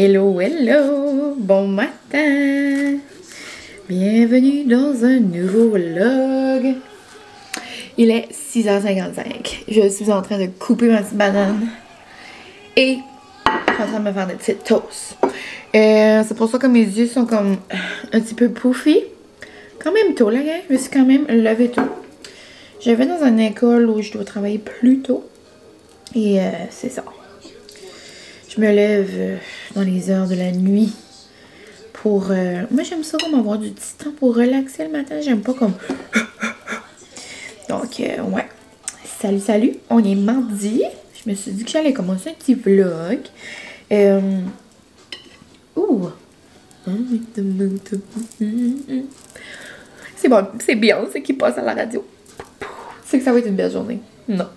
Hello, hello! Bon matin! Bienvenue dans un nouveau vlog! Il est 6h55. Je suis en train de couper ma petite banane. Et je suis en train de me faire des petites toasts. C'est pour ça que mes yeux sont comme un petit peu puffy. Quand même tôt, là, gang. Je me suis quand même levée tôt. Je vais dans une école où je dois travailler plus tôt. Et c'est ça. Je me lève dans les heures de la nuit pour... moi, j'aime ça comme avoir du petit temps pour relaxer le matin. J'aime pas comme... Donc, ouais. Salut, salut. On est mardi. Je me suis dit que j'allais commencer un petit vlog. Ouh. C'est bon. C'est bien. C'est qui passe à la radio. C'est que ça va être une belle journée. Non.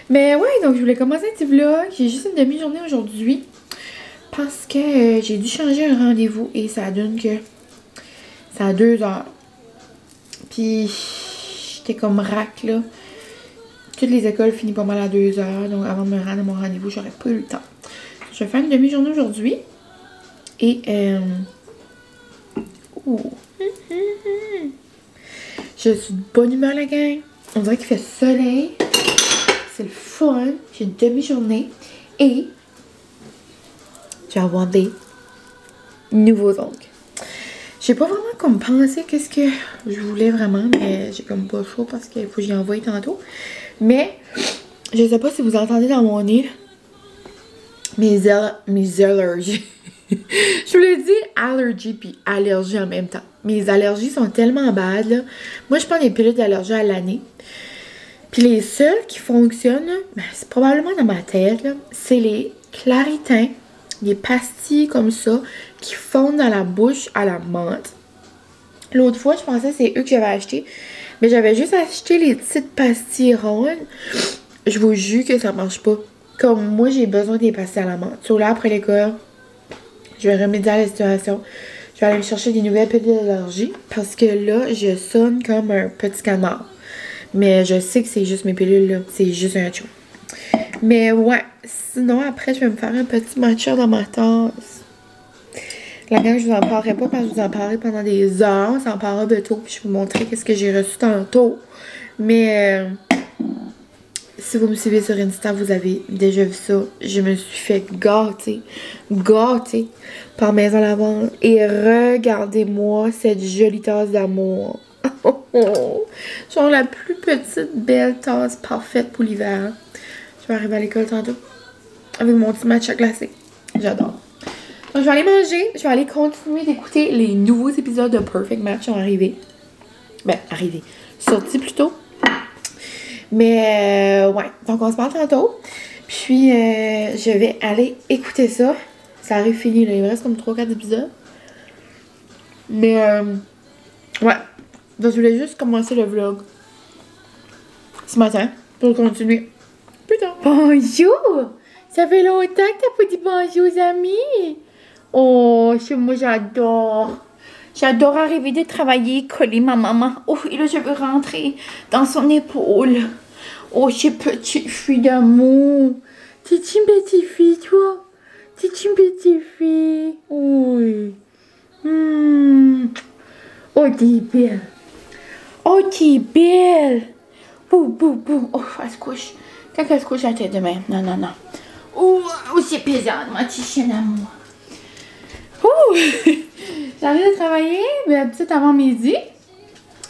Mais ouais, donc je voulais commencer un petit vlog. J'ai juste une demi-journée aujourd'hui. Parce que j'ai dû changer un rendez-vous. Et ça donne que... c'est à 2 heures. Puis, j'étais comme rack, là. Toutes les écoles finissent pas mal à 2 heures. Donc, avant de me rendre à mon rendez-vous, j'aurais pas eu le temps. Je vais faire une demi-journée aujourd'hui. Et, ouh. Je suis de bonne humeur, la gang. On dirait qu'il fait soleil. C'est le fun. J'ai une demi-journée. Et je vais avoir des nouveaux ongles. J'ai pas vraiment comme pensé qu'est-ce que je voulais vraiment. Mais j'ai comme pas chaud parce qu'il faut que j'y envoie tantôt. Mais je sais pas si vous entendez dans mon nez mes allergies. Je vous l'ai dit, allergie puis allergie en même temps. Mes allergies sont tellement bad, là. Moi, je prends des pilules d'allergie à l'année. Puis les seuls qui fonctionnent, ben, c'est probablement dans ma tête, là. C'est les claritins, des pastilles comme ça, qui fondent dans la bouche à la menthe. L'autre fois, je pensais que c'est eux que j'avais acheté. Mais j'avais juste acheté les petites pastilles rondes. Je vous jure que ça marche pas. Comme moi, j'ai besoin des pastilles à la menthe. So là, après l'école, je vais remédier à la situation. Je vais aller me chercher des nouvelles pilules d'allergie. Parce que là, je sonne comme un petit canard. Mais je sais que c'est juste mes pilules, là. C'est juste un show. Mais ouais. Sinon, après, je vais me faire un petit matcha dans ma tasse. La gang, je vous en parlerai pas parce que je vous en parlerai pendant des heures. On s'en parlera bientôt. Puis je vais vous montrer qu'est-ce que j'ai reçu tantôt. Mais... si vous me suivez sur Insta, vous avez déjà vu ça. Je me suis fait gâter par Maison Lavande. Et regardez-moi cette jolie tasse d'amour. Genre la plus petite belle tasse parfaite pour l'hiver. Je vais arriver à l'école tantôt avec mon petit matcha glacé. J'adore. Donc je vais aller manger. Je vais aller continuer d'écouter les nouveaux épisodes de Perfect Match qui sont arrivés. Ben, arrivés. Sortis plutôt. Mais ouais, donc on se parle tantôt. Puis je vais aller écouter ça. Ça arrive fini là, il me reste comme 3-4 épisodes. Mais ouais, donc je voulais juste commencer le vlog ce matin pour continuer plus tard. Bonjour! Ça fait longtemps que t'as pas dit bonjour aux amis. Oh, moi j'adore. J'adore arriver de travailler, coller ma maman. Oh, et là, je veux rentrer dans son épaule. Oh, j'ai petite fille d'amour. T'es une petite fille, toi? T'es une petite fille? Oui. Oh, t'es belle. Oh, t'es belle. Bou, bou, bou. Oh, elle se couche. Quand elle se couche, la tête de même. Non, non, non. Oh, c'est pesant, ma petite chienne d'amour. Ouh! J'arrive de travailler, peut-être avant midi.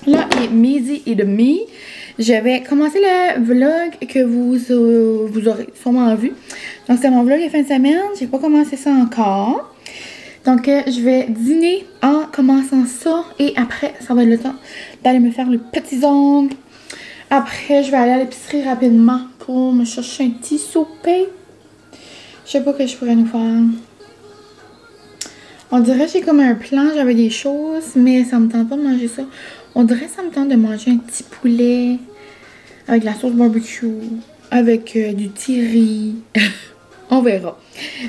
Là, il est midi et demi. Je vais commencer le vlog que vous aurez sûrement vu. Donc, c'est mon vlog de fin de semaine. J'ai pas commencé ça encore. Donc, je vais dîner en commençant ça. Et après, ça va être le temps d'aller me faire les petits ongles. Après, je vais aller à l'épicerie rapidement pour me chercher un petit souper. Je sais pas que je pourrais nous faire. On dirait que j'ai comme un plan, j'avais des choses, mais ça me tente pas de manger ça. On dirait que ça me tente de manger un petit poulet avec la sauce barbecue, avec du petit riz. On verra.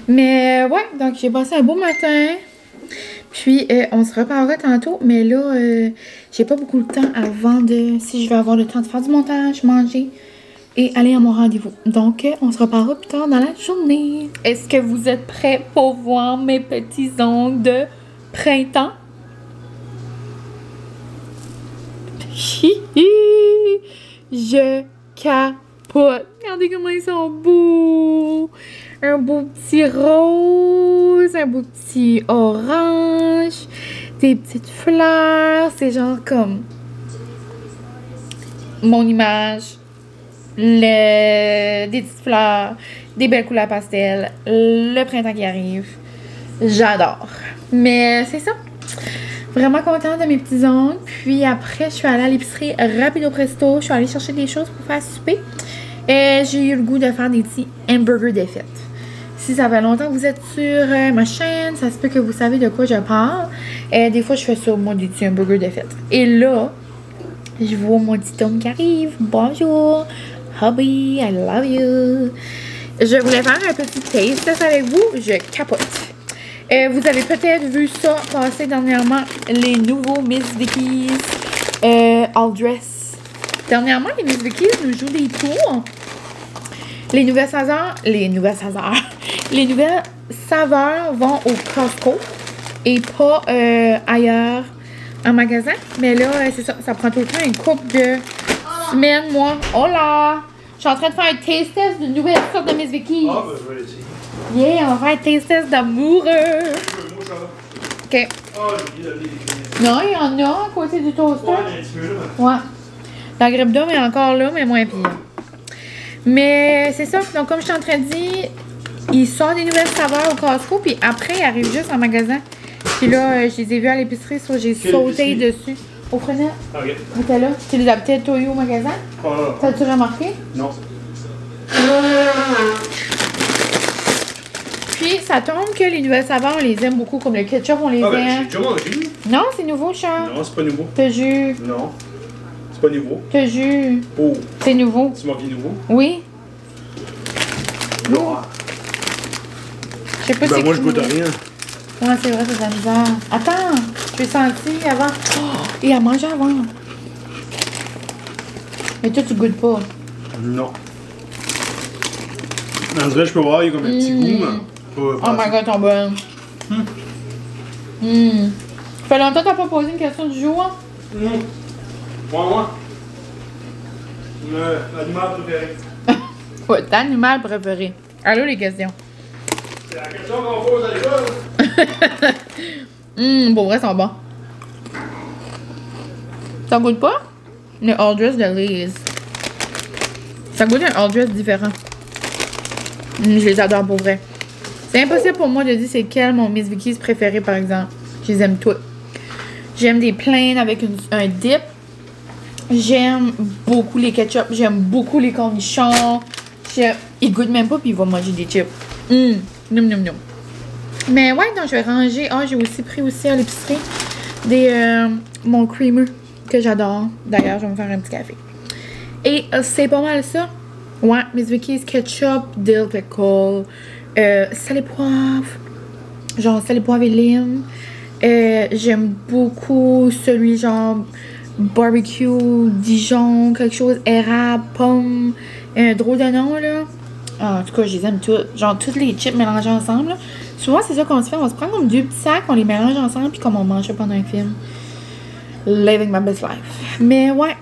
Mais ouais, donc j'ai passé un beau matin. Puis on se reparlera tantôt, mais là, j'ai pas beaucoup de temps avant de... si je vais avoir le temps de faire du montage, manger, et aller à mon rendez-vous. Donc, on se reparlera plus tard dans la journée. Est-ce que vous êtes prêts pour voir mes petits ongles de printemps? Je capote. Regardez comment ils sont beaux. Un beau petit rose, un beau petit orange, des petites fleurs. C'est genre comme mon image. Des petites fleurs, des belles couleurs pastel, le printemps qui arrive. J'adore. Mais c'est ça. Vraiment contente de mes petits ongles. Puis après, je suis allée à l'épicerie rapido presto. Je suis allée chercher des choses pour faire souper. Et j'ai eu le goût de faire des petits hamburgers de fête. Si ça fait longtemps que vous êtes sur ma chaîne, ça se peut que vous savez de quoi je parle. Et des fois, je fais ça, moi, des petits hamburgers de fête. Et là, je vois mon petit homme qui arrive. Bonjour, hubby, I love you. Je voulais faire un petit taste test avec vous. Je capote. Vous avez peut-être vu ça passer dernièrement, les nouveaux Miss Vickies All Dress. Dernièrement, les Miss Vickies nous jouent des tours. Les nouvelles saveurs vont au Costco et pas ailleurs en magasin. Mais là, c'est ça, ça prend tout le temps une couple de semaines, moi. Hola! Je suis en train de faire un taste test d'une nouvelle sorte de Miss Vickies. Ah, ben, je vais l'essayer. Yeah, on va faire un taste test d'amoureux. Ok. Ah, j'ai oublié de Non, il y en a à côté du toaster. Ouais, un petit peu là. Ouais. La grippe d'homme est encore là, mais moins pire. Mais c'est ça. Donc, comme je suis en train de dire, ils sortent des nouvelles saveurs au Costco, puis après, ils arrivent juste en magasin. Puis là, je les ai vus à l'épicerie, soit j'ai sauté dessus. Au Frenette. Ok. T'étais là. Tu les as peut-être eu au magasin? Ah, T'as-tu remarqué? non. Puis, ça tombe que les nouvelles saveurs, on les aime beaucoup, comme le ketchup, on les Ah, ben, j'ai aime. déjà mangé. Non, c'est nouveau, Charles. Non, c'est pas nouveau. Te jure. Non. C'est pas nouveau. Te jure. Oh, C'est nouveau. tu m'as dit nouveau? Oui. Non. Je sais pas si Ben, c'est moi, je cool. goûte à rien. Ouais, c'est vrai, c'est de la misère. Attends, je l'ai senti avant. Oh, et à manger avant. Mais toi, tu goûtes pas. Non. En vrai, je peux voir, il y a comme un petit goût, mais Oh pas my god, ton bon. Ça fait longtemps que t'as pas posé une question du jour? Moi. L'animal préféré. Ouais, ton animal préféré. Allô, les questions. C'est la question qu'on pose à l'école. Pour vrai, ils sont bons. Ça goûte pas? Le all dress de Liz. Ça goûte un all dress différent. Je les adore pour vrai. C'est impossible pour moi de dire c'est quel mon Miss Vickies préféré, par exemple. Je les aime toutes. J'aime des plaines avec un dip. J'aime beaucoup les ketchup. J'aime beaucoup les cornichons. Il goûte même pas puis il va manger des chips. Noum. Mais ouais, donc je vais ranger. Ah, j'ai aussi pris aussi à l'épicerie mon creamer que j'adore. D'ailleurs, je vais me faire un petit café. Et c'est pas mal ça. Ouais, Miss Vickies ketchup, dill pickle, sel et poivre. Genre sel et poivre et lime. J'aime beaucoup celui genre barbecue, Dijon, quelque chose, érable, pomme, drôle de nom là. Ah, en tout cas, je les aime toutes. Genre toutes les chips mélangées ensemble. Là. Souvent, c'est ça qu'on se fait. On se prend comme deux petits sacs, on les mélange ensemble, puis comme on mange ça pendant un film. Living my best life. Mais ouais,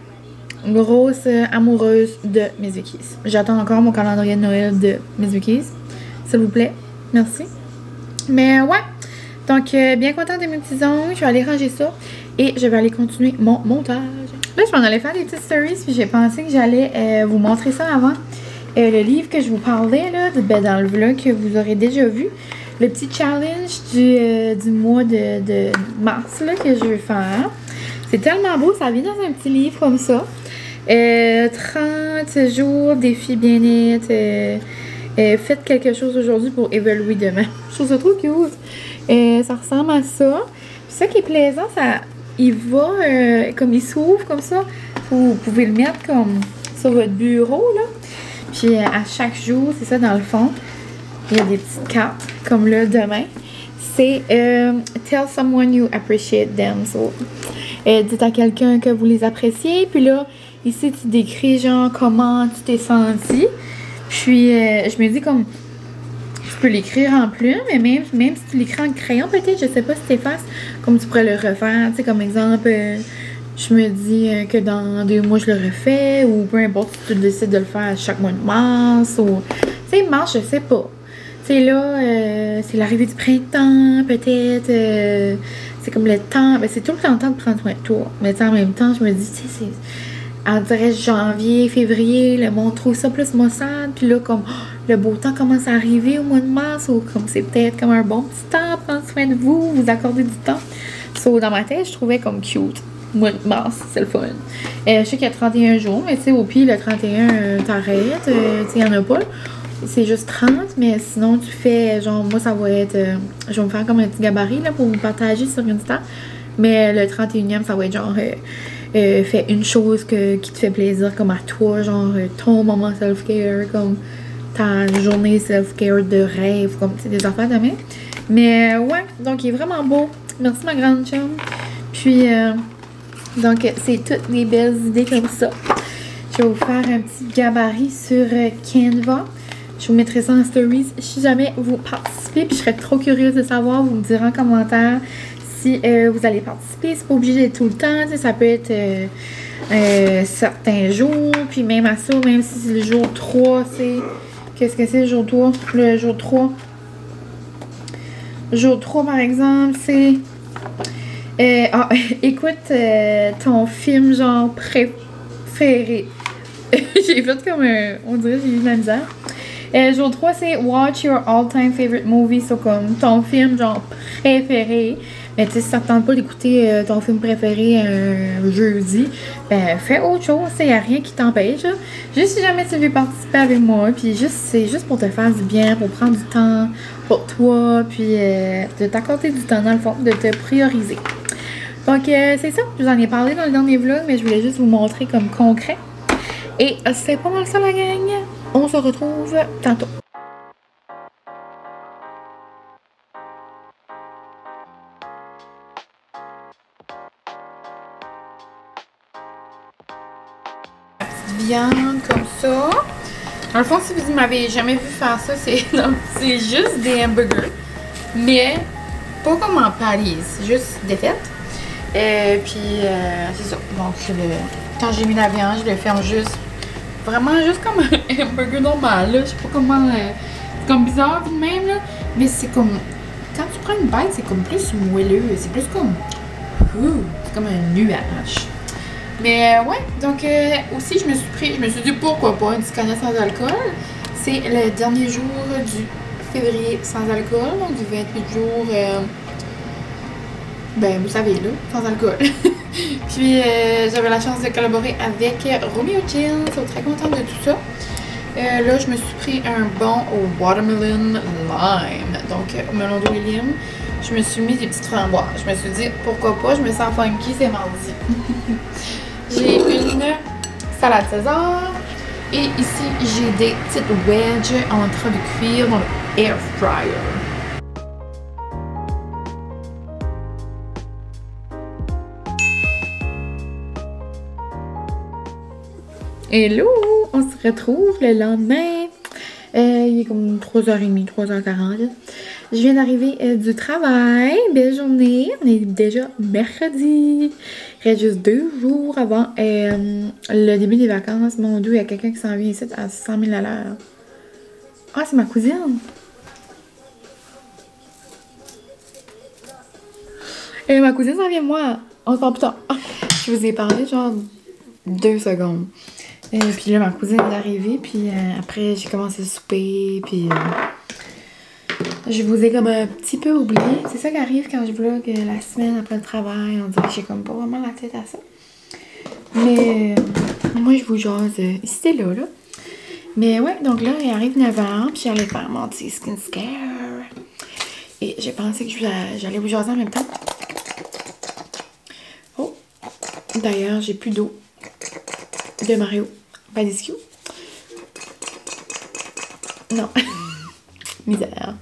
grosse amoureuse de Miss Vickies. J'attends encore mon calendrier de Noël de Miss Vickies. S'il vous plaît. Merci. Mais ouais. Donc, bien contente de mes petits ongles. Je vais aller ranger ça. Et je vais aller continuer mon montage. Là, je m'en allais faire des petites stories. Puis j'ai pensé que j'allais vous montrer ça avant. Le livre que je vous parlais, là, dans le vlog que vous aurez déjà vu. Le petit challenge du mois de mars là, que je vais faire. C'est tellement beau. Ça vient dans un petit livre comme ça. 30 jours, défi bien-être. Faites quelque chose aujourd'hui pour évoluer demain. Je trouve ça trop cute. Ça ressemble à ça. Puis ça qui est plaisant, il va comme il s'ouvre comme ça. Vous pouvez le mettre comme sur votre bureau là. Puis à chaque jour, c'est ça dans le fond. Il y a des petites cartes comme là demain. C'est tell someone you appreciate them. So, dites à quelqu'un que vous les appréciez. Puis là, Ici, tu décris genre comment tu t'es senti. Puis, je me dis comme, je peux l'écrire en plume, mais même si tu l'écris en crayon, peut-être, je sais pas si t'effaces, comme tu pourrais le refaire. Tu sais, comme exemple, je me dis que dans 2 mois, je le refais, ou peu importe si tu décides de le faire à chaque mois de mars, ou, tu sais, mars, je sais pas. Tu sais, là, c'est l'arrivée du printemps, peut-être, c'est comme le temps, ben c'est tout le temps de prendre soin de toi. Mais en même temps, je me dis, tu sais, c'est, on dirait janvier, février, le monde trouve ça plus maussade, puis là, comme, le beau temps commence à arriver au mois de mars, ou comme c'est peut-être comme un bon petit temps, prendre soin de vous, vous accorder du temps. So, dans ma tête, je trouvais comme cute. Mois de mars, c'est le fun. Je sais qu'il y a 31 jours, mais tu sais, au pire, le 31, t'arrêtes. Tu sais, il n'y en a pas. C'est juste 30, mais sinon, tu fais, genre, moi, ça va être... je vais me faire comme un petit gabarit, là, pour vous partager sur Insta. Mais le 31e, ça va être genre... fais une chose qui te fait plaisir, comme à toi, genre, ton moment self-care, comme ta journée self-care de rêve, comme, tu sais, des affaires de même. Mais, ouais, donc, il est vraiment beau. Merci, ma grande chum. Puis... donc, c'est toutes mes belles idées comme ça. Je vais vous faire un petit gabarit sur Canva. Je vous mettrai ça en stories si jamais vous participez. Puis je serais trop curieuse de savoir. Vous me direz en commentaire si vous allez participer. C'est pas obligé d'être tout le temps. Tu sais, ça peut être certains jours. Puis même à ça, même si c'est le jour 3, c'est... Qu'est-ce que c'est le jour 3? Le jour 3. Le jour 3, par exemple, c'est... écoute ton film genre préféré. J'ai fait comme un... On dirait que j'ai eu de la misère. Jour 3, c'est Watch your all-time favorite movie. So comme ton film genre préféré. Mais tu sais, si ça te tente pas d'écouter ton film préféré un jeudi, ben fais autre chose. Il n'y a rien qui t'empêche. Juste si jamais tu veux participer avec moi. Puis c'est juste pour te faire du bien, pour prendre du temps pour toi. Puis de t'accorder du temps dans le fond, de te prioriser. Donc, c'est ça. Je vous en ai parlé dans le dernier vlog, mais je voulais juste vous montrer comme concret. Et c'est pas mal ça, la gang. On se retrouve tantôt. La petite viande comme ça. Dans le fond, si vous m'avez jamais vu faire ça, c'est juste des hamburgers. Mais pas comme en Paris, c'est juste des fêtes. Puis c'est ça. Donc quand j'ai mis la viande, je le ferme juste. Vraiment juste comme un hamburger normal. Là. Je sais pas comment. C'est comme bizarre de même là. Mais c'est comme. Quand tu prends une bite, c'est comme plus moelleux. C'est plus comme. C'est comme un nuage. Mais ouais, donc aussi je me suis dit pourquoi pas une petite canette sans alcool. C'est le dernier jour du février sans alcool, donc du 28 jours. Ben, vous savez, là, sans alcool. Puis, j'avais la chance de collaborer avec Romeo Chill. Je suis très contente de tout ça. Là, je me suis pris un bon au watermelon lime. Donc, melon d'eau et lime. Je me suis mis des petites framboises. Je me suis dit, pourquoi pas, je me sens funky, c'est mardi. J'ai une salade César. Et ici, j'ai des petites wedges en train de cuire dans le air fryer. Hello! On se retrouve le lendemain. Il est comme 3h30, 3h40. Je viens d'arriver du travail. Belle journée. On est déjà mercredi. Il reste juste 2 jours avant le début des vacances. Mon Dieu, il y a quelqu'un qui s'en vient ici à 100 000 à l'heure. Ah, c'est ma cousine. Ma cousine s'en vient moi. On se parle plus tard. Je vous ai parlé genre 2 secondes. Puis là, ma cousine est arrivée, puis après, j'ai commencé à souper, puis je vous ai comme un petit peu oublié. C'est ça qui arrive quand je vlog la semaine après le travail. On dirait que j'ai comme pas vraiment la tête à ça. Mais moi, je vous jase ici, là. Mais ouais, donc là, il arrive 9h, puis j'allais faire mon petit skincare. Et j'ai pensé que j'allais vous jaser en même temps. Oh! D'ailleurs, j'ai plus d'eau de Mario. Pas d'excuse. Non. Misère.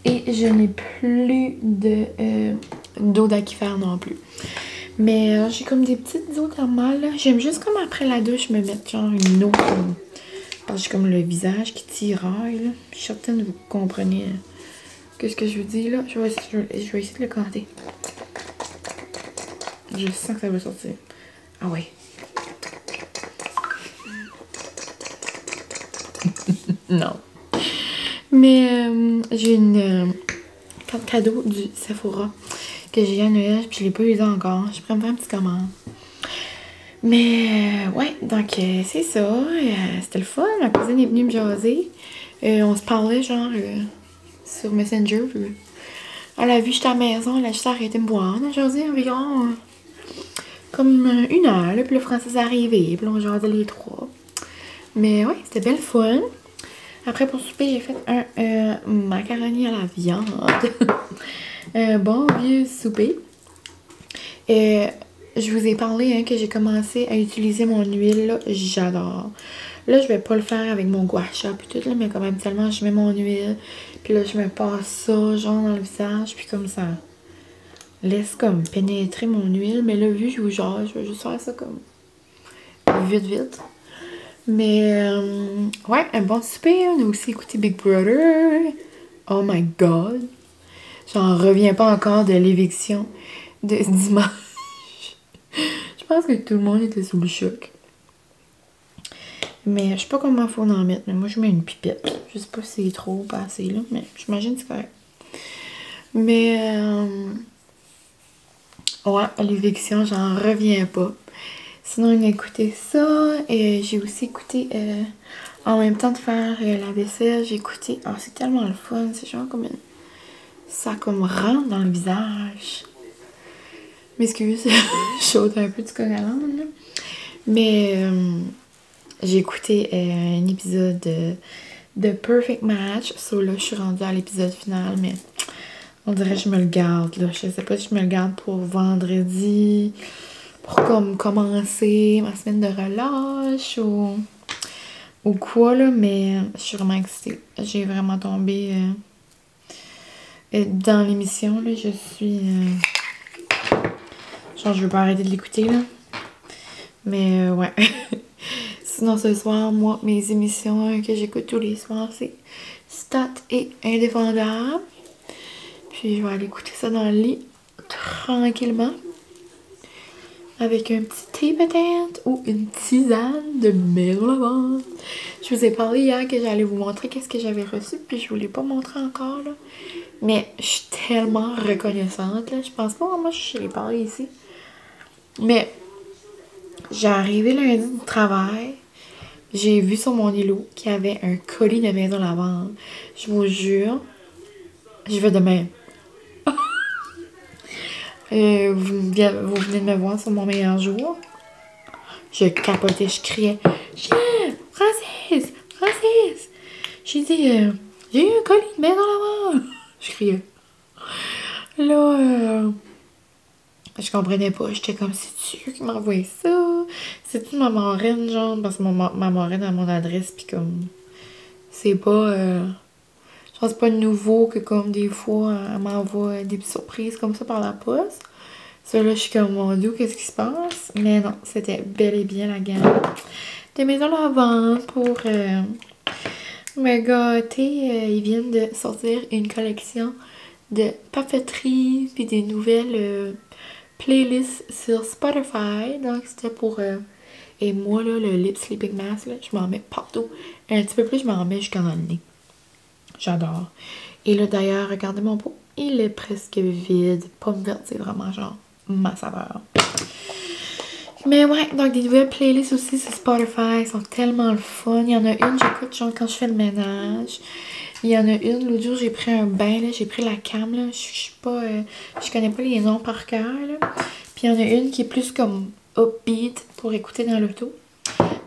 Et je n'ai plus d'eau d'aquifère non plus. Mais j'ai comme des petites eaux thermales, là. J'aime juste comme après la douche me mettre genre une eau comme... Parce que j'ai comme le visage qui tiraille, là. Je suis certaine que vous comprenez qu'est-ce que je vous dis, là. Je vais essayer de le garder. Je sens que ça va sortir. Ah ouais. Non. Mais j'ai une carte cadeau du Sephora que j'ai eu à Noël, puis je l'ai pas usée encore. Je pourrais me faire un petit commande. Mais ouais, donc c'est ça. C'était le fun. Ma cousine est venue me jaser. On se parlait genre sur Messenger. Puis elle a vu que j'étais à la maison, elle a juste arrêté de me boire. On a jasé environ comme 1 heure. Là, puis le Francis est arrivé. Puis on jasait les 3. Mais ouais, c'était belle fun. Après, pour souper, j'ai fait un macaroni à la viande. Un bon vieux souper. Je vous ai parlé hein, que j'ai commencé à utiliser mon huile. Là, j'adore. Là, je vais pas le faire avec mon gua sha puis tout, là, mais comme habituellement, je mets mon huile. Puis là, je me passe ça, genre, dans le visage. Puis comme ça laisse comme pénétrer mon huile. Mais là, vu que je vous jase, je vais juste faire ça comme vite, vite. Mais, ouais, un bon souper. On a aussi écouté Big Brother. Oh my God. J'en reviens pas encore de l'éviction de dimanche. Je pense que tout le monde était sous le choc. Mais je sais pas comment faut en mettre. Mais moi, je mets une pipette. Je sais pas si c'est trop ou pas assez, là. Mais j'imagine que c'est correct. Mais, ouais, l'éviction, j'en reviens pas. Sinon, on a écouté ça. Et j'ai aussi écouté, en même temps de faire la vaisselle, j'ai écouté... Ah, c'est tellement le fun. C'est genre comme une... Ça comme rentre dans le visage. M'excuse, je saute un peu du coq à l'âne, là. Mais j'ai écouté un épisode de Perfect Match. Là, je suis rendue à l'épisode final, mais on dirait que je me le garde, là. Je sais pas si je me le garde pour vendredi, pour comme commencer ma semaine de relâche ou quoi, là. Mais je suis vraiment excitée. J'ai vraiment tombé dans l'émission, là. Je suis... genre, je veux pas arrêter de l'écouter, là. Mais, ouais. Sinon, ce soir, moi, mes émissions que j'écoute tous les soirs, c'est Stat et Indéfendable. Puis, je vais aller écouter ça dans le lit, tranquillement. Avec un petit thé, peut-être, ou une tisane de mélomane. Je vous ai parlé hier que j'allais vous montrer qu'est-ce que j'avais reçu, puis je vous l'ai pas montré encore, là. Mais je suis tellement reconnaissante, là. Je pense pas vraiment que je l'ai parlé ici. Mais j'ai arrivé lundi du travail. J'ai vu sur mon îlot qu'il y avait un colis de maison lavande. Je vous jure, je vais demain. Vous venez de me voir sur mon meilleur jour. Je capotais, je criais. Francis! Francis! J'ai dit, j'ai eu un colis de maison lavande. Je criais. Là, je comprenais pas. J'étais comme, c'est-tu qui m'a envoyé ça? C'est-tu ma marraine, genre? Parce que ma marraine a mon adresse, pis comme... C'est pas... je pense pas nouveau que comme des fois, elle m'envoie des petites surprises comme ça par la poste. Ça, là, je suis comme, mon Dieu, qu'est-ce qui se passe? Mais non, c'était bel et bien la gamme de maison lavande pour me gâter. Ils viennent de sortir une collection de papeterie, puis des nouvelles... playlist sur Spotify. Donc, c'était pour... et moi, là, le Lip Sleeping Mask, là, je m'en mets partout. Un petit peu plus, je m'en mets jusqu'à dans le nez. J'adore. Et là, d'ailleurs, regardez mon pot. Il est presque vide. Pomme verte, c'est vraiment genre ma saveur. Mais ouais, donc des nouvelles playlists aussi sur Spotify. Elles sont tellement le fun. Il y en a une, j'écoute genre quand je fais le ménage. Il y en a une, l'autre jour, j'ai pris un bain, là, j'ai pris la cam, là, je suis pas, je connais pas les noms par cœur, là. Puis il y en a une qui est plus comme upbeat pour écouter dans l'auto.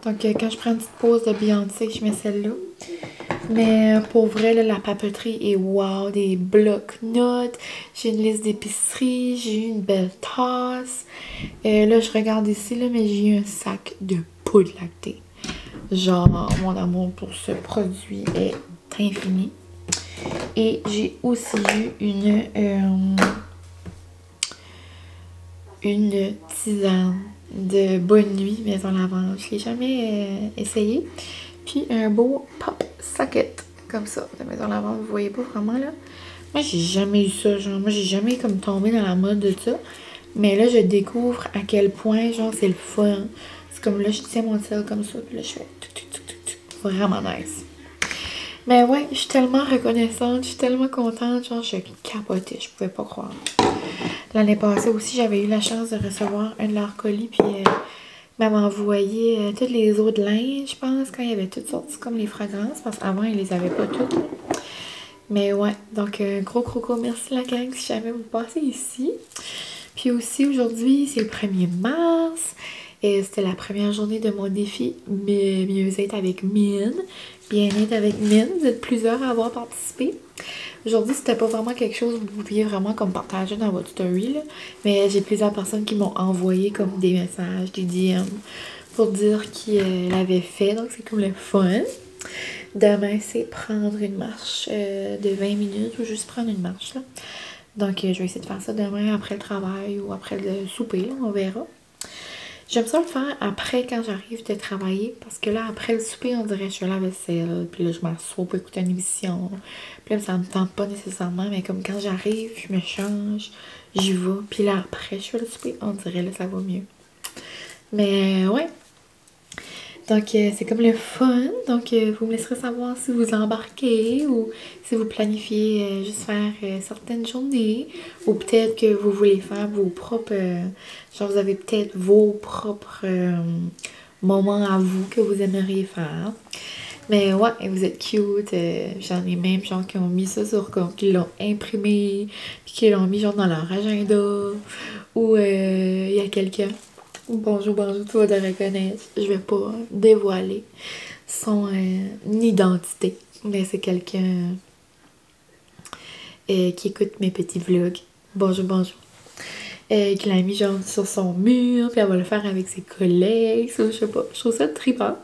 Donc quand je prends une petite pause de Beyoncé, je mets celle-là. Mais pour vrai, là, la papeterie est wow, des blocs-notes, j'ai une liste d'épicerie, j'ai eu une belle tasse. Là, je regarde ici, là, mais j'ai eu un sac de poudre lactée. Genre, mon amour pour ce produit est infini. Et j'ai aussi eu une tisane de bonne nuit maison lavande. Je l'ai jamais essayé. Puis un beau pop socket comme ça de maison lavande. Vous voyez pas vraiment là? Moi j'ai jamais eu ça, genre moi j'ai jamais comme tombé dans la mode de ça. Mais là je découvre à quel point genre c'est le fun. C'est comme là je tiens mon tel comme ça, puis là je fais vraiment nice. Mais ouais, je suis tellement reconnaissante, je suis tellement contente, genre je capotais, je pouvais pas croire. L'année passée aussi, j'avais eu la chance de recevoir un de leurs colis, puis m'avait envoyé toutes les eaux de linge, je pense, quand il y avait toutes sortes comme les fragrances, parce qu'avant, ils les avaient pas toutes. Mais ouais, donc gros merci la gang si jamais vous passez ici. Puis aussi, aujourd'hui, c'est le 1er mars. Et c'était la première journée de mon défi mieux-être avec Mine. Bien-être avec Mine. Vous êtes plusieurs à avoir participé. Aujourd'hui, c'était pas vraiment quelque chose que vous pouviez vraiment comme partager dans votre story, là. Mais j'ai plusieurs personnes qui m'ont envoyé comme des messages, des DM pour dire qu'ils l'avaient fait. Donc, c'est comme le fun. Demain, c'est prendre une marche de 20 minutes ou juste prendre une marche, là. Donc, je vais essayer de faire ça demain après le travail ou après le souper, là, on verra. J'aime ça le faire après quand j'arrive de travailler parce que là, après le souper, on dirait que je fais la vaisselle, puis là, je m'assois pour écouter une émission. Puis là, ça me tente pas nécessairement, mais comme quand j'arrive, je me change, j'y vais, puis là, après, je fais le souper, on dirait là, ça va mieux. Mais ouais. Donc, c'est comme le fun. Donc, vous me laisserez savoir si vous embarquez ou si vous planifiez juste faire certaines journées. Ou peut-être que vous voulez faire vos propres... genre, vous avez peut-être vos propres moments à vous que vous aimeriez faire. Mais ouais, vous êtes cute. J'en ai même gens qui ont mis ça sur comme, qui l'ont imprimé, puis qui l'ont mis genre dans leur agenda. Ou il y a quelqu'un. Bonjour, tu vas te reconnaître. Je vais pas dévoiler son identité. Mais c'est quelqu'un qui écoute mes petits vlogs. Bonjour. Qui l'a mis genre sur son mur, puis elle va le faire avec ses collègues. Ça, je sais pas. Je trouve ça trippant.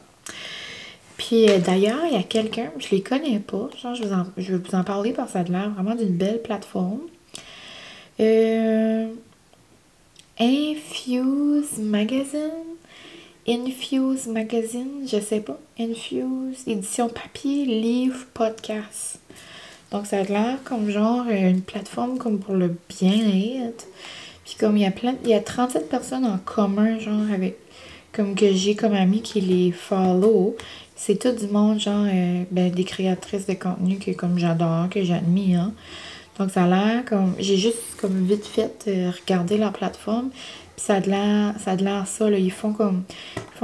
Puis d'ailleurs, il y a quelqu'un, je les connais pas. Genre, je vais vous en parler parce que ça a l'air vraiment d'une belle plateforme. Infuse Magazine, je sais pas. Infuse, édition papier, livre, podcast. Donc ça a l'air comme genre une plateforme comme pour le bien-être. Puis comme il y a 37 personnes en commun, genre avec, comme que j'ai comme amis qui les follow. C'est tout du monde, genre des créatrices de contenu que comme j'adore, que j'admire. Hein. Donc ça a l'air comme, j'ai juste comme vite fait regardé leur plateforme, puis ça a de l'air ça, là, ils font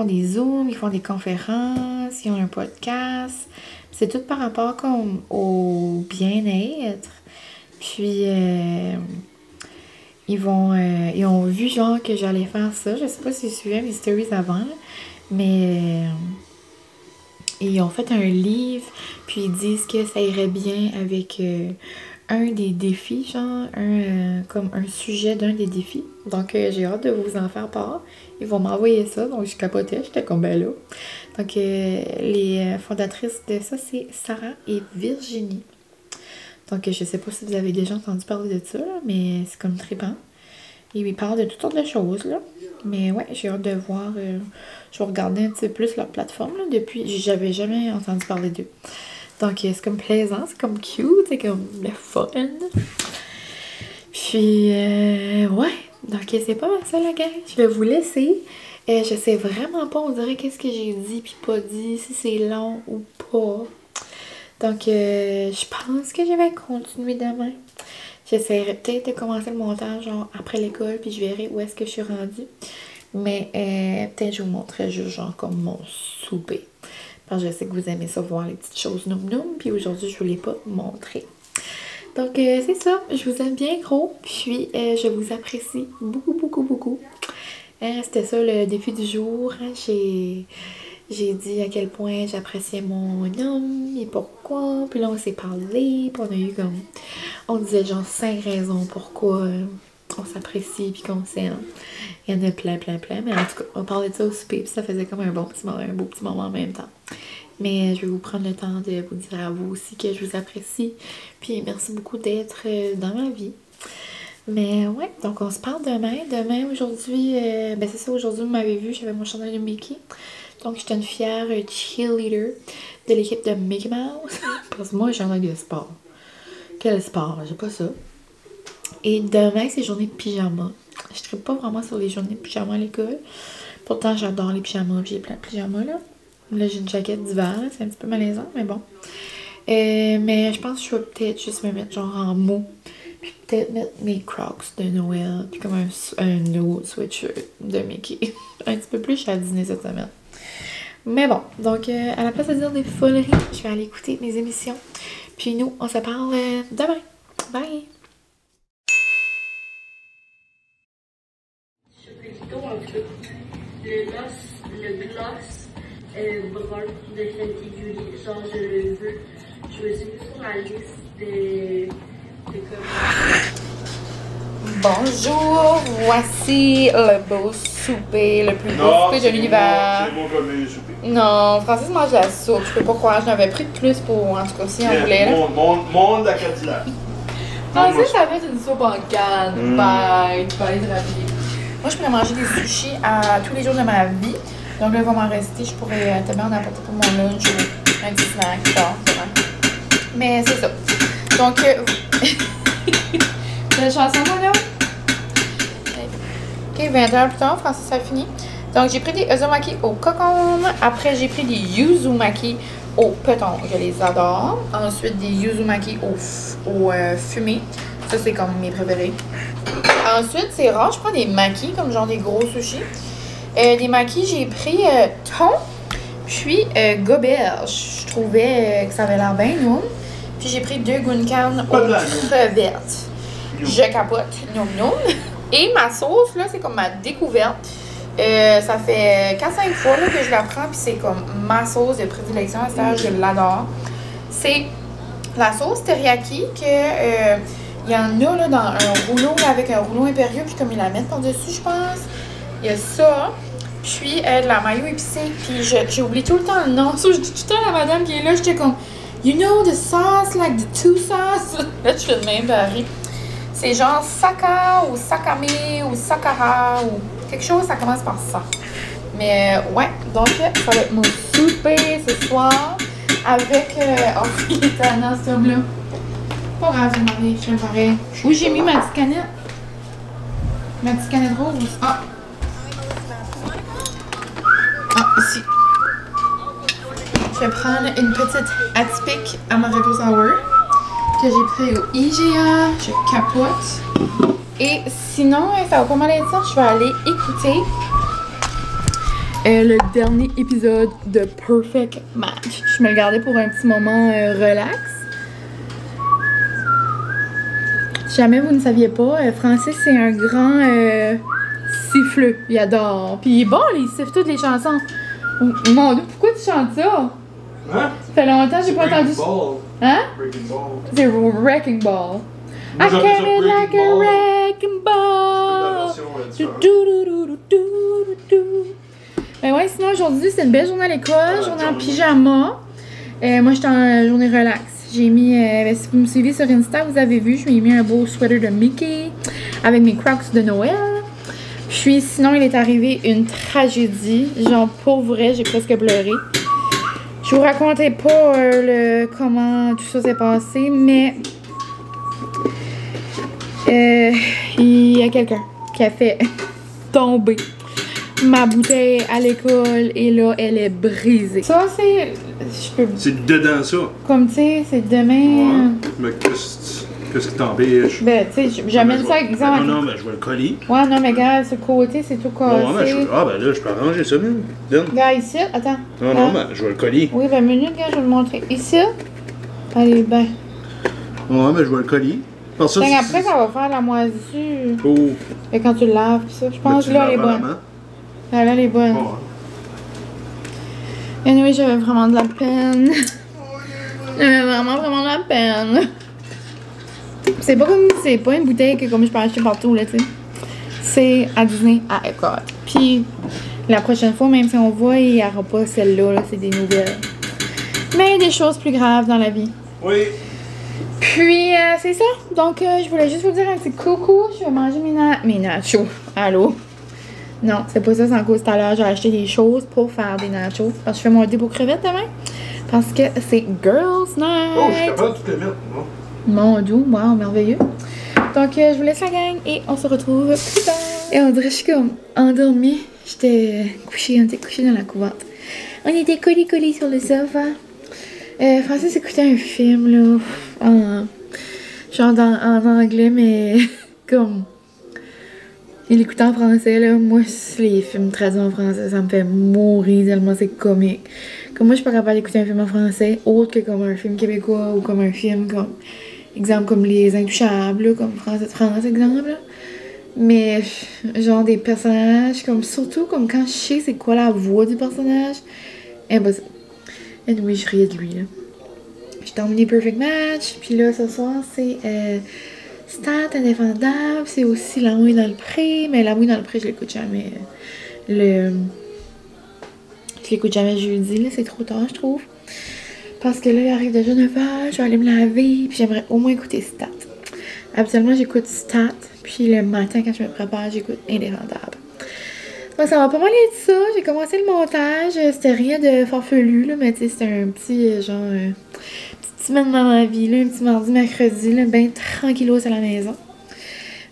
des zooms, ils font des conférences, ils ont un podcast, c'est tout par rapport comme au bien-être, puis ils ont vu genre que j'allais faire ça, je sais pas si je suivais mes stories avant, mais ils ont fait un livre, puis ils disent que ça irait bien avec un des défis, genre, comme un sujet d'un des défis. Donc, j'ai hâte de vous en faire part. Ils vont m'envoyer ça, donc je capotais, j'étais comme ben là. Donc, les fondatrices de ça, c'est Sarah et Virginie. Donc, je sais pas si vous avez déjà entendu parler de ça, là, mais c'est comme trippant. Ils parlent de toutes sortes de choses, là. Mais ouais, j'ai hâte de voir. Je vais regarder un petit peu plus leur plateforme, là, depuis. J'avais jamais entendu parler d'eux. Donc, c'est comme plaisant, c'est comme cute, c'est comme le fun. Puis, ouais. Donc, c'est pas mal ça, la gang. Je vais vous laisser. Je sais vraiment pas, on dirait qu'est-ce que j'ai dit puis pas dit, si c'est long ou pas. Donc, je pense que je vais continuer demain. J'essaierai peut-être de commencer le montage, genre, après l'école, puis je verrai où est-ce que je suis rendue. Mais, peut-être je vous montrerai juste, genre, comme mon souper. Parce que je sais que vous aimez ça voir les petites choses noum-noum. Puis aujourd'hui, je ne vous l'ai pas montré. Donc, c'est ça. Je vous aime bien gros. Puis, je vous apprécie beaucoup. C'était ça le défi du jour. J'ai dit à quel point j'appréciais mon homme et pourquoi. Puis là, on s'est parlé. Puis on a eu comme... On disait genre 5 raisons pourquoi on s'apprécie puis qu'on s'aime. Il y en a plein. Mais en tout cas, on parlait de ça au souper. Puis ça faisait comme un beau petit moment en même temps. Mais je vais vous prendre le temps de vous dire à vous aussi que je vous apprécie. Puis merci beaucoup d'être dans ma vie. Mais ouais, donc on se parle demain. Demain, aujourd'hui, ben c'est ça, aujourd'hui vous m'avez vu, j'avais mon chandail de Mickey. Donc j'étais une fière cheerleader de l'équipe de Mickey Mouse. Parce que moi, j'ai un chandail de sport. Quel sport? J'ai pas ça. Et demain, c'est journée de pyjama. Je tripe pas vraiment sur les journées de pyjama à l'école. Pourtant, j'adore les pyjamas. J'ai plein de pyjamas là. Là, j'ai une jaquette d'hiver. C'est un petit peu malaisant, mais bon. Mais je pense que je vais peut-être juste me mettre genre en mou. Puis peut-être mettre mes Crocs de Noël. Puis comme un autre sweatshirt de Mickey. Un petit peu plus, je suis à Disney cette semaine. Mais bon, donc à la place de dire des foleries, je vais aller écouter mes émissions. Puis nous, on se parle demain. Bye! Le gloss brun de Fenty Beauty, genre je le veux. Je me suis mis sur la liste de Bonjour, voici le beau souper, le plus beau souper de l'univers. C'est bon comme le souper. Non, Francis mange de la soupe, je peux pas croire, j'en avais pris de plus pour, en tout cas, si on voulait. Monde la Cadillac. Francis, ça va être une soupe en canne, bye, tu peux aller te rhabiller. Moi, je pourrais manger des sushis à tous les jours de ma vie. Donc là, il va m'en rester. Je pourrais tellement en apporter pour mon lunch ou un petit snack plus tard. Mais c'est ça. Donc, la chanson, là. Ok, 20 heures plus tard, Francis a fini. Donc, j'ai pris des uzumaki au cocon. Après, j'ai pris des yuzumaki au peton. Je les adore. Ensuite, des yuzumaki au fumé. Ça, c'est comme mes préférés. Ensuite, c'est rare, je prends des makis, comme genre des gros sushis. Des makis, j'ai pris thon, puis goberge. Je trouvais que ça avait l'air bien noum. Puis j'ai pris 2 gunkan aux crevettes. Je capote, noum noum. Et ma sauce, là, c'est comme ma découverte. Ça fait 4-5 fois là, que je la prends, puis c'est comme ma sauce de prédilection. Je l'adore. C'est la sauce teriyaki que... il y en a là, dans un rouleau là, avec un rouleau impérieux, puis comme ils la mettent par-dessus, je pense. Il y a ça. Puis de la mayo épicée. Puis j'oublie tout le temps le nom. Ça, je dis tout le temps à la madame qui est là, j'étais comme, you know the sauce, like the two sauce. Là, je fais le même baril. C'est genre Saka ou Sakame ou Sakara ou quelque chose, ça commence par ça. Mais ouais, donc ça va être mon souper ce soir avec. Oh, il est tannant ce homme-là. Pas grave, je m'en vais, je l'aime pareil. Où j'ai mis ma petite canette? Ma petite canette rose? Ah! Ah, ici. Je vais prendre une petite atypique Amaretto Sour que j'ai pris au IGA. Je capote. Et sinon, ça va pas mal être ça. Je vais aller écouter le dernier épisode de Perfect Match. Je me le gardais pour un petit moment relax. Si jamais vous ne saviez pas, Francis, c'est un grand siffleux. Il adore. Puis il est bon, il siffle toutes les chansons. Mon Dieu, pourquoi tu chantes ça? Hein? Ça fait longtemps que j'ai pas entendu ça. Hein? Breaking Ball. C'est Wrecking Ball. Moi, I j'appelle ça came in like a wrecking ball. Ben ouais, sinon aujourd'hui, c'est une belle journée à l'école, journée en pyjama. Moi, j'étais en journée relax. J'ai mis, si vous me suivez sur Insta, vous avez vu, je lui ai mis un beau sweater de Mickey avec mes Crocs de Noël. Puis sinon, il est arrivé une tragédie. Genre, pour vrai, j'ai presque pleuré. Je vous racontais pas comment tout ça s'est passé, mais il y a quelqu'un qui a fait tomber ma bouteille à l'école et là, elle est brisée. Ça, c'est... C'est dedans ça. Comme tu sais, c'est demain... Ouais. Mais qu'est-ce qui t'empêche? Ben, tu sais, j'amène ça exemple. Non, mais je vais le coller. Ouais, non, mais regarde, ce côté, c'est tout cassé. Ben là, je peux arranger ça, même. Regarde ici, attends. Non, mais je vais le coller. Oui, ben, minute, regarde, je vais le montrer. Ici, allez, ben. Ouais, mais je vais le coller. Après, ça va faire la moisissure. Oh. Et quand tu le laves, pis ça, je pense que là, elle est bonne. Là, elle est bonne. Et oui, j'avais vraiment de la peine. J'avais vraiment de la peine. C'est pas comme, c'est pas une bouteille que comme je peux acheter partout, là, tu sais. C'est à Disney, à Epcot. Puis, la prochaine fois, même si on voit, il n'y aura pas celle-là, là, c'est des nouvelles. Mais il y a des choses plus graves dans la vie. Oui. Puis, c'est ça. Donc, je voulais juste vous dire un petit coucou. Je vais manger mes nachos. Allô? Non, c'est pas ça, c'est en cause tout à l'heure. J'ai acheté des choses pour faire des nachos. Parce que je fais mon dip aux crevettes demain. Parce que c'est Girls Night. Oh, je suis capable de tout le mettre, non? Mon doux, wow, merveilleux. Donc, je vous laisse la gang et on se retrouve plus tard. Et on dirait que je suis comme endormie. J'étais couchée, on était couchés dans la couverte. On était collés sur le sofa. Francis écoutait un film, là, genre en anglais, mais comme... Il écoutait en français, là. Moi, les films traduits en français, ça me fait mourir tellement c'est comique. Comme moi, je suis pas capable d'écouter un film en français, autre que comme un film québécois ou comme un film comme... Exemple, comme Les Intouchables, là, comme Français de France, exemple, là. Mais, genre, des personnages, comme surtout, comme quand je sais c'est quoi la voix du personnage, impossible. Et oui, je riais de lui, là. J'ai terminé Perfect Match, puis là, ce soir, c'est Stat Indéfendable, c'est aussi L'amour dans le pré, mais L'amour dans le pré, je l'écoute jamais. Je l'écoute jamais jeudi, là, c'est trop tard, je trouve. Parce que là, il arrive déjà 9h, je vais aller me laver, puis j'aimerais au moins écouter Stat. Habituellement, j'écoute Stat, puis le matin, quand je me prépare, j'écoute Indéfendable. Donc, ça va pas mal être ça. J'ai commencé le montage. C'était rien de farfelu, là, mais tu sais, c'était un petit, genre, petite semaine dans ma vie, là, un petit mardi, mercredi, là, ben tranquillos à la maison.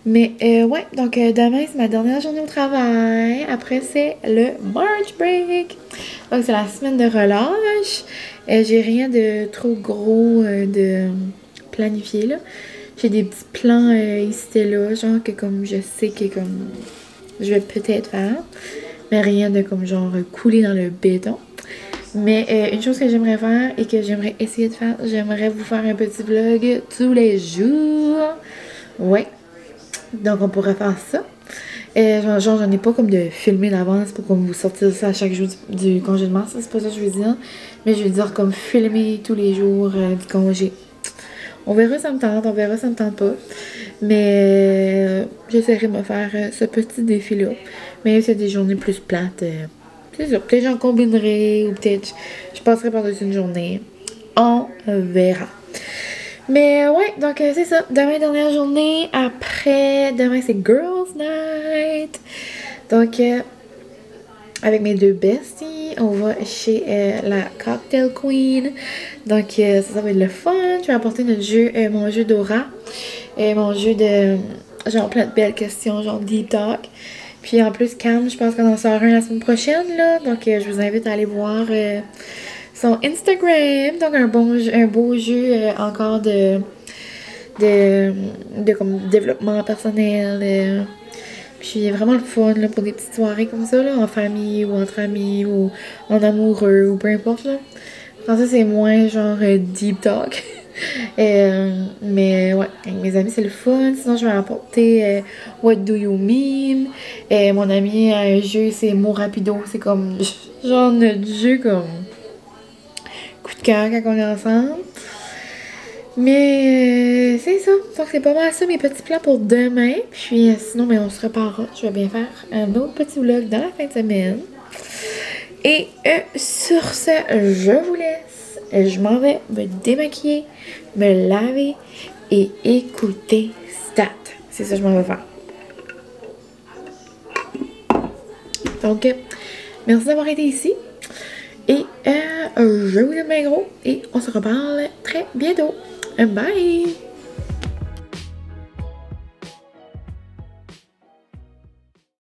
Mais, ouais, donc demain, c'est ma dernière journée au travail. Après, c'est le March Break. Donc, c'est la semaine de relâche. J'ai rien de trop gros de planifié, là. J'ai des petits plans ici et là, genre que comme je sais que comme je vais peut-être faire, mais rien de comme genre couler dans le béton. Mais une chose que j'aimerais faire et que j'aimerais essayer de faire, j'aimerais vous faire un petit vlog tous les jours. Ouais. Donc on pourrait faire ça. Genre j'en ai pas comme de filmer d'avance pour comme vous sortir ça à chaque jour du congé de mars, c'est pas ça que je veux dire. Mais je veux dire comme filmer tous les jours du congé. On verra ça me tente, on verra ça me tente pas. Mais j'essaierai de me faire ce petit défi-là. Mais c'est des journées plus plates. C'est ça. Peut-être j'en combinerai ou peut-être je passerai par-dessus une journée. On verra. Mais ouais, donc c'est ça. Demain, dernière journée. Après, demain, c'est Girls Night. Donc, avec mes deux besties, on va chez la Cocktail Queen. Donc, ça va être le fun. Je vais apporter notre jeu, mon jeu d'aura. Mon jeu de, genre, plein de belles questions, genre deep talk. Puis en plus, Cam, je pense qu'on en sort un la semaine prochaine, là. Donc, je vous invite à aller voir son Instagram. Donc, un beau jeu encore de comme développement personnel. Puis vraiment le fun là, pour des petites soirées comme ça, là, en famille ou entre amis ou en amoureux ou peu importe. Là. Enfin, ça, c'est moins genre deep talk. Mais ouais, avec mes amis, c'est le fun. Sinon, je vais apporter What Do You Mean? Mon ami a un jeu, c'est Mots Rapido. C'est comme genre notre jeu comme coup de cœur quand on est ensemble. Mais c'est ça. Donc c'est pas mal ça mes petits plans pour demain. Puis sinon, mais on se reparlera. Je vais bien faire un autre petit vlog dans la fin de semaine. Et sur ce, je vous laisse. Je m'en vais me démaquiller, me laver et écouter Stat. C'est ça que je m'en vais faire. Donc, merci d'avoir été ici. Et je vous aime bien gros. Et on se reparle très bientôt. Bye!